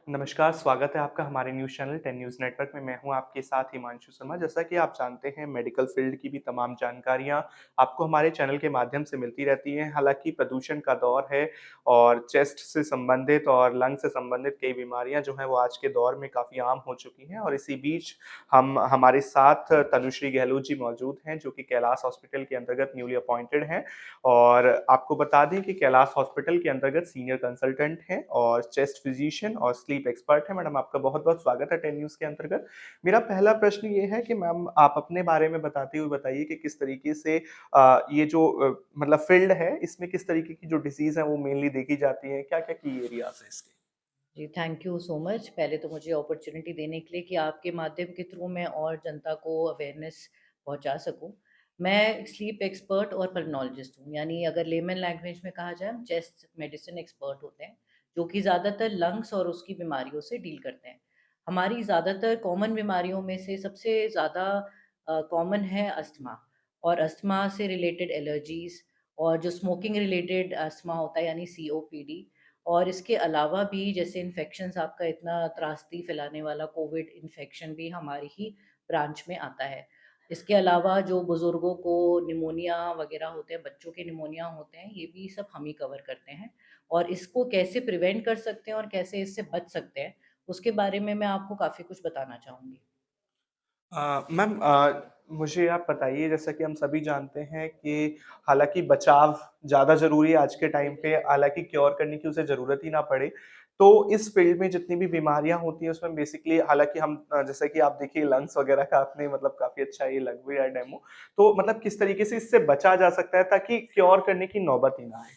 नमस्कार, स्वागत है आपका हमारे न्यूज़ चैनल 10 न्यूज़ नेटवर्क में। मैं हूँ आपके साथ हिमांशु शर्मा। जैसा कि आप जानते हैं मेडिकल फ़ील्ड की भी तमाम जानकारियाँ आपको हमारे चैनल के माध्यम से मिलती रहती हैं। हालाँकि प्रदूषण का दौर है और चेस्ट से संबंधित और लंग से संबंधित कई बीमारियाँ जो हैं वो आज के दौर में काफ़ी आम हो चुकी हैं और इसी बीच हम हमारे साथ तनुश्री गहलोत जी मौजूद हैं जो कि कैलाश हॉस्पिटल के अंतर्गत न्यूली अपॉइंटेड हैं। और आपको बता दें कि कैलाश हॉस्पिटल के अंतर्गत सीनियर कंसल्टेंट हैं और चेस्ट फिजिशियन और स्लीप एक्सपर्ट हैं। मैडम आपका बहुत-बहुत स्वागत है 10 न्यूज़ के अंतर्गत। मेरा पहला प्रश्न ये है कि मैम आप अपने बारे में बताते हुए बताइए कि किस तरीके से ये जो मतलब फ़ील्ड है इसमें किस तरीके की जो डिसीज़ है वो मेनली देखी जाती है? क्या-क्या की एरियाज़ हैं इसके? जी, थैंक यू सो मच। पहले तो मुझे अपॉर्च्युनिटी देने के लिए कि आपके माध्यम के थ्रू मैं और जनता को अवेयरनेस पहुँचा सकूँ। मैं स्लीप एक्सपर्ट और पल्मोनोलॉजिस्ट हूँ, यानी अगर लेमन लैंग्वेज में कहा जाए हम चेस्ट मेडिसिन एक्सपर्ट होते हैं, जो कि ज़्यादातर लंग्स और उसकी बीमारियों से डील करते हैं। हमारी ज़्यादातर कॉमन बीमारियों में से सबसे ज़्यादा कॉमन है अस्थमा और अस्थमा से रिलेटेड एलर्जीज़ और जो स्मोकिंग रिलेटेड अस्थमा होता है यानी सीओपीडी और इसके अलावा भी जैसे इन्फेक्शंस आपका इतना त्रासदी फैलाने वाला कोविड इन्फेक्शन भी हमारी ही ब्रांच में आता है। इसके अलावा जो बुज़ुर्गों को निमोनिया वग़ैरह होते हैं, बच्चों के निमोनिया होते हैं, ये भी सब हम ही कवर करते हैं। और इसको कैसे प्रिवेंट कर सकते हैं और कैसे इससे बच सकते हैं, उसके बारे में मैं आपको काफ़ी कुछ बताना चाहूँगी। मैम मुझे आप बताइए जैसा कि हम सभी जानते हैं कि हालाँकि बचाव ज़्यादा ज़रूरी है आज के टाइम पे, हालाँकि क्योर करने की उसे ज़रूरत ही ना पड़े। तो इस फ़ील्ड में जितनी भी बीमारियाँ होती हैं उसमें बेसिकली हालाँकि हम जैसे कि आप देखिए लंग्स वग़ैरह का आपने मतलब काफ़ी अच्छा ये लग भी रहा है डेमो। तो मतलब किस तरीके से इससे बचा जा सकता है ताकि क्योर करने की नौबत ही ना आए?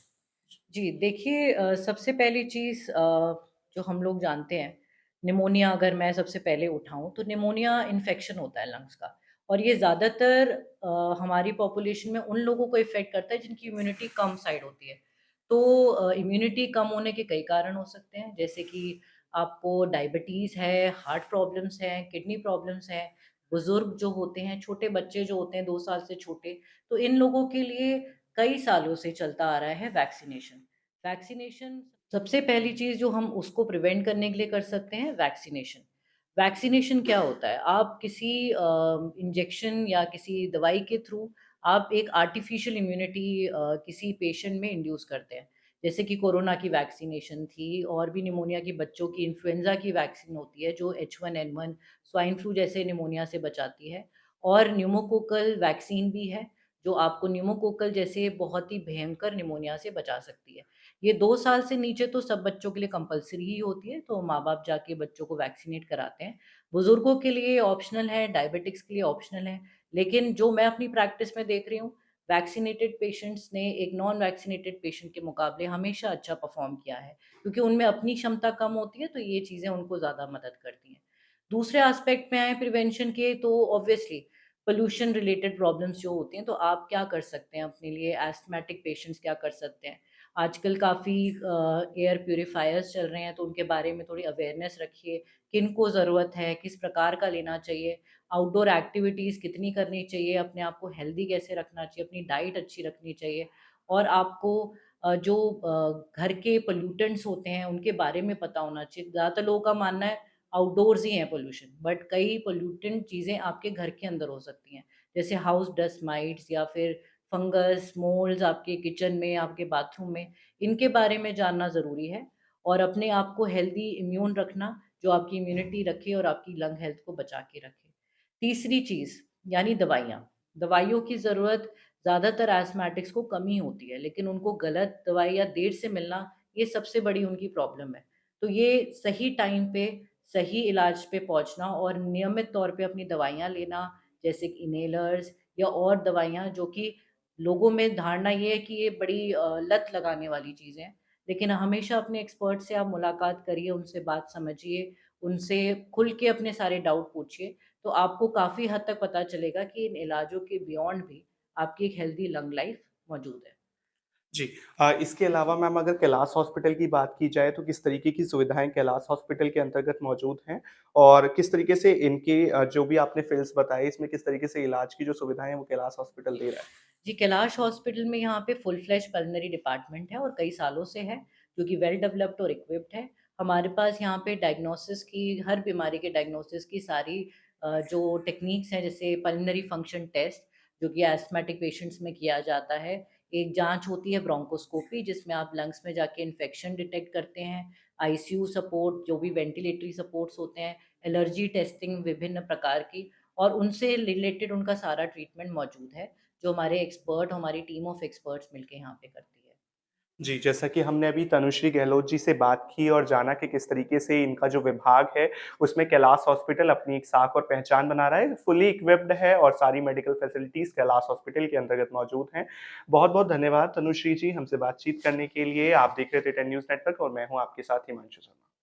जी, देखिए सबसे पहली चीज़ जो हम लोग जानते हैं, निमोनिया अगर मैं सबसे पहले उठाऊँ, तो निमोनिया इन्फेक्शन होता है लंग्स का और ये ज़्यादातर हमारी पॉपुलेशन में उन लोगों को इफ़ेक्ट करता है जिनकी इम्यूनिटी कम साइड होती है। तो इम्यूनिटी कम होने के कई कारण हो सकते हैं, जैसे कि आपको डायबिटीज़ है, हार्ट प्रॉब्लम्स हैं, किडनी प्रॉब्लम्स हैं, बुज़ुर्ग जो होते हैं, छोटे बच्चे जो होते हैं 2 साल से छोटे, तो इन लोगों के लिए कई सालों से चलता आ रहा है वैक्सीनेशन। वैक्सीनेशन सबसे पहली चीज़ जो हम उसको प्रिवेंट करने के लिए कर सकते हैं वैक्सीनेशन। वैक्सीनेशन क्या होता है? आप किसी इंजेक्शन या किसी दवाई के थ्रू आप एक आर्टिफ़िशियल इम्यूनिटी किसी पेशेंट में इंड्यूस करते हैं। जैसे कि कोरोना की वैक्सीनेशन थी और भी निमोनिया की बच्चों की इन्फ्लुएंज़ा की वैक्सीन होती है जो H1N1 स्वाइन फ्लू जैसे निमोनिया से बचाती है और न्यूमोकोकल वैक्सीन भी है जो आपको न्यूमोकोकल जैसे बहुत ही भयंकर निमोनिया से बचा सकती है। ये 2 साल से नीचे तो सब बच्चों के लिए कंपल्सरी ही होती है, तो माँ-बाप जाके बच्चों को वैक्सीनेट कराते हैं। बुज़ुर्गों के लिए ऑप्शनल है, डायबिटिक्स के लिए ऑप्शनल है, लेकिन जो मैं अपनी प्रैक्टिस में देख रही हूँ, वैक्सिनेटेड पेशेंट्स ने एक नॉन वैक्सिनेटेड पेशेंट के मुकाबले हमेशा अच्छा परफ़ॉर्म किया है, क्योंकि उनमें अपनी क्षमता कम होती है, तो ये चीज़ें उनको ज़्यादा मदद करती हैं। दूसरे एस्पेक्ट में आएँ प्रिवेंशन के तो ऑब्वियसली पॉल्यूशन रिलेटेड प्रॉब्लम्स जो होती हैं, तो आप क्या कर सकते हैं अपने लिए एस्थमेटिक पेशेंट्स क्या कर सकते हैं? आजकल काफ़ी एयर प्यूरीफायर्स चल रहे हैं, तो उनके बारे में थोड़ी अवेयरनेस रखिए, किनको ज़रूरत है, किस प्रकार का लेना चाहिए, आउटडोर एक्टिविटीज़ कितनी करनी चाहिए, अपने आप को हेल्दी कैसे रखना चाहिए, अपनी डाइट अच्छी रखनी चाहिए और आपको जो घर के पोल्यूटेंट्स होते हैं, उनके बारे में पता होना चाहिए। ज़्यादातर लोगों का मानना है आउटडोर्स ही है पॉल्यूशन, बट कई पॉल्यूटेंट चीज़ें आपके घर के अंदर हो सकती हैं। जैसे हाउस डस्ट माइट्स या फिर फंगस, मोल्ड्स आपके किचन में, आपके बाथरूम में, इनके बारे में जानना ज़रूरी है और अपने आप को हेल्दी इम्यून रखना, जो आपकी इम्यूनिटी रखे और आपकी लंग हेल्थ को बचा के रखे। तीसरी चीज़ यानी दवाइयाँ। दवाइयों की ज़रूरत ज़्यादातर एस्थमेटिक्स को कम ही होती है, लेकिन उनको गलत दवाई या देर से मिलना, ये सबसे बड़ी उनकी प्रॉब्लम है। तो ये सही टाइम पे, सही इलाज पे पहुँचना और नियमित तौर पे अपनी दवाइयाँ लेना, जैसे कि इन्हेलर्स या और दवाइयाँ जो कि लोगों में धारणा ये है कि ये बड़ी लत लगाने वाली चीज़ें हैं। लेकिन हमेशा अपने एक्सपर्ट से आप मुलाकात करिए, उनसे बात समझिए, उनसे खुल के अपने सारे डाउट पूछिए, तो आपको काफ़ी हद तक पता चलेगा कि इन इलाजों के बियॉन्ड भी आपकी एक हेल्दी लंग लाइफ मौजूद है। जी। इसके अलावा मैम अगर कैलाश हॉस्पिटल की बात की जाए तो किस तरीके की सुविधाएँ कैलाश हॉस्पिटल के अंतर्गत मौजूद हैं? और किस तरीके से इनके जो भी आपने फ़िल्स बताए इसमें किस तरीके से इलाज की जो सुविधाएँ हैं वो कैलाश हॉस्पिटल दे रहा है? जी, कैलाश हॉस्पिटल में यहाँ पे फुल फ्लेज पल्मोनरी डिपार्टमेंट है और कई सालों से है, जो कि वेल डेवलप्ड और इक्विप्ड है। हमारे पास यहाँ पे डायग्नोसिस की हर बीमारी के डायग्नोसिस की सारी जो टेक्निक्स हैं जैसे पल्मोनरी फंक्शन टेस्ट जो कि एस्थमेटिक पेशेंट्स में किया जाता है। एक जाँच होती है ब्रोंकोस्कोपी जिसमें आप लंग्स में जाके इन्फेक्शन डिटेक्ट करते हैं। आईसीयू सपोर्ट जो भी वेंटिलेटरी सपोर्ट्स होते हैं, एलर्जी टेस्टिंग विभिन्न प्रकार की और उनसे रिलेटेड उनका सारा ट्रीटमेंट मौजूद है, जो हमारे एक्सपर्ट हमारी टीम ऑफ एक्सपर्ट्स मिलके यहाँ पे करती है। जी, जैसा कि हमने अभी तनुश्री गहलोत जी से बात की और जाना कि किस तरीके से इनका जो विभाग है, उसमें कैलाश हॉस्पिटल अपनी एक साख और पहचान बना रहा है, फुली इक्विप्ड है और सारी मेडिकल फैसिलिटीज़ कैलाश हॉस्पिटल के अंतर्गत मौजूद हैं। बहुत-बहुत धन्यवाद तनुश्री जी, हमसे बातचीत करने के लिए। आप देख रहे थे 10 न्यूज़ नेटवर्क और मैं हूँ आपके साथ हिमांशु शर्मा।